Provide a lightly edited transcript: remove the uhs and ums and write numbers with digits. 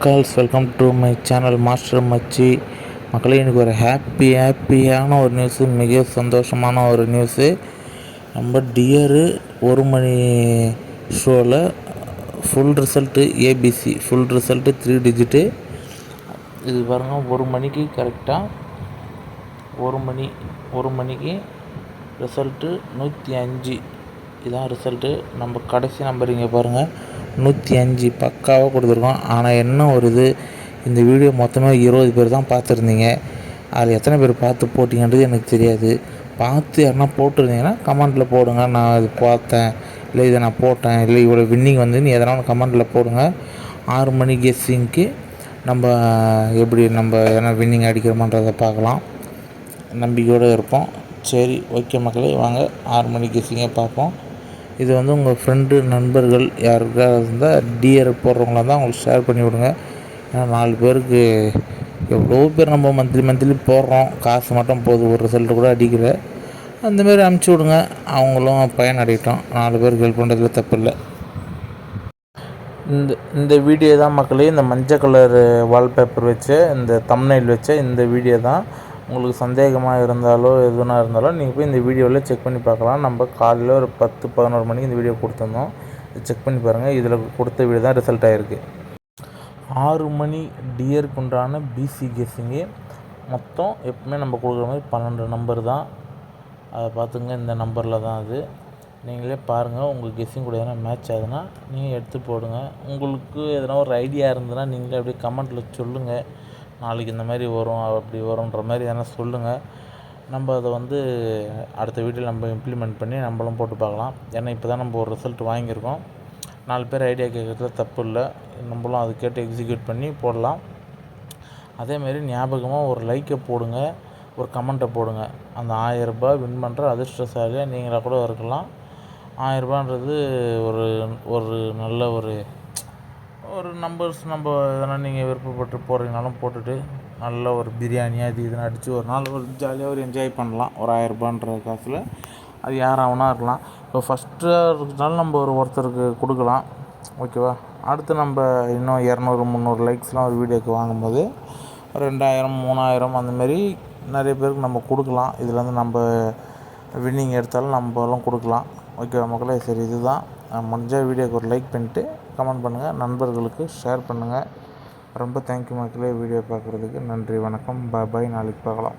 Calls welcome to my channel master மச்சி. மக்களே, எனக்கு ஒரு ஹாப்பியான ஒரு நியூஸு, மிக சந்தோஷமான ஒரு நியூஸு. நம்ம டியரு ஒரு மணி ஷோவில் full result ABC full result 3 digit. இது பாருங்கள், ஒரு மணிக்கு கரெக்டாக ஒரு மணிக்கு ரிசல்ட்டு 105. இதுதான் ரிசல்ட்டு. நம்ம கடைசி நம்பர் இங்கே பாருங்கள், 105 பக்காவாக கொடுத்துருக்கோம். ஆனால் என்ன ஒரு இது, இந்த வீடியோ மொத்தமாக 20 பேர் தான் பார்த்துருந்தீங்க. அதில் எத்தனை பேர் பார்த்து போட்டிங்கன்றது எனக்கு தெரியாது. பார்த்து யாருன்னா போட்டிருந்தீங்கன்னா கமெண்ட்டில் போடுங்க, நான் இது பார்த்தேன், இல்லை இதை நான் போட்டேன், இல்லை இவ்வளோ வின்னிங் வந்துன்னு எதனா ஒன்று கமெண்ட்டில் போடுங்க. 6 மணி கெஸ்ஸிங்க்கு நம்ம எப்படி எதனா வின்னிங் அடிக்கிறோமான்றதை பார்க்கலாம். நம்பிக்கையோடு இருப்போம். சரி, ஓகே மக்களே, வாங்க 6 மணி கெஸ்ஸிங்கே பார்ப்போம். இது உங்கள் ஃப்ரெண்டு நண்பர்கள் யாருக்காவது இருந்தால் டிஆர் போடுறவங்களா தான் அவங்களுக்கு ஷேர் பண்ணி விடுங்க. ஏன்னா 4 பேருக்கு எவ்வளோ பேர் நம்ம மந்த்லி போடுறோம், காசு மட்டும் போகுது, ஒரு ரிசல்ட்டு கூட அடிக்கலை. அந்தமாரி அனுப்பிச்சி விடுங்க, அவங்களும் பயன் அடையட்டும். 4 பேருக்கு ஹெல்ப் பண்ணுறதுல தப்பு இல்லை. இந்த வீடியோ தான் மக்களே, இந்த மஞ்சள் கலர் வால்பேப்பர் வச்ச, இந்த தம்ப்நெயில் வச்ச இந்த வீடியோ தான். உங்களுக்கு சந்தேகமாக இருந்தாலோ எதுனா இருந்தாலும் நீங்கள் போய் இந்த வீடியோவில் செக் பண்ணி பார்க்கலாம். நம்ம காலையில் ஒரு 10-11 மணிக்கு இந்த வீடியோ கொடுத்துருந்தோம். செக் பண்ணி பாருங்கள். இதில் கொடுத்த வீடியோ தான் ரிசல்ட் ஆகிருக்கு. 6 மணி டியருக்கு உண்டான பிசி கெஸ்ஸிங்கு மொத்தம் எப்பவுமே நம்ம கொடுக்குற மாதிரி 12 நம்பர் தான். அதை பார்த்துங்க, இந்த நம்பரில் தான் அது. நீங்களே பாருங்கள், உங்கள் கெஸ்ஸிங் கூட எதனா மேட்ச் ஆகுதுன்னா நீங்கள் எடுத்து போடுங்க. உங்களுக்கு எதனா ஒரு ஐடியா இருந்ததுன்னா நீங்களே அப்படியே கமெண்ட்டில் சொல்லுங்கள். நாளைக்கு இந்த மாதிரி வரும், அப்படி வரும்ன்ற மாதிரி எதனா சொல்லுங்கள். நம்ம அதை அடுத்த வீடியோவில் நம்ம இம்ப்ளிமெண்ட் பண்ணி நம்மளும் போட்டு பார்க்கலாம். ஏன்னா இப்போ தான் நம்ம ஒரு ரிசல்ட் வாங்கியிருக்கோம். 4 பேர் ஐடியா கேட்குறதுல தப்பு இல்லை. நம்மளும் அது கேட்டு எக்ஸிக்யூட் பண்ணி போடலாம். அதேமாரி ஞாபகமாக ஒரு லைக்கை போடுங்க, ஒரு கமெண்ட்டை போடுங்க. அந்த 1000 ரூபாய் வின் பண்ணுற அதிர்ஷ்டசாலியாக நீங்களாக கூட இருக்கலாம். 1000 ரூபான்றது ஒரு நல்ல ஒரு நம்பர்ஸ். நம்ம எதனா நீங்கள் விருப்பப்பட்டு போடுறீங்கனாலும் போட்டுட்டு நல்ல ஒரு பிரியாணி அது இதுன்னு அடித்து ஒரு நாள் ஒரு ஜாலியாக ஒரு என்ஜாய் பண்ணலாம். ஒரு 1000 ரூபான்ற காசில் அது யாராகனா இருக்கலாம். இப்போ ஃபஸ்ட்டு இருக்கிறதுனால நம்ம ஒருத்தருக்கு கொடுக்கலாம், ஓகேவா. அடுத்து நம்ம இன்னும் 200-300 லைக்ஸ்லாம் ஒரு வீடியோக்கு வாங்கும்போது 2000 3000 அந்தமாரி நிறைய பேருக்கு நம்ம கொடுக்கலாம். இதில் நம்ம வின்னிங் எடுத்தாலும் நம்மளும் கொடுக்கலாம், ஓகேவா மக்களே. சரி, இதுதான். முடிஞ்ச வீடியோக்கு ஒரு லைக் பண்ணிவிட்டு கமெண்ட் பண்ணுங்கள், நண்பர்களுக்கு ஷேர் பண்ணுங்கள். ரொம்ப தேங்க்யூ மக்களே, வீடியோ பார்க்குறதுக்கு. நன்றி, வணக்கம், பாய். நாளைக்கு பார்க்கலாம்.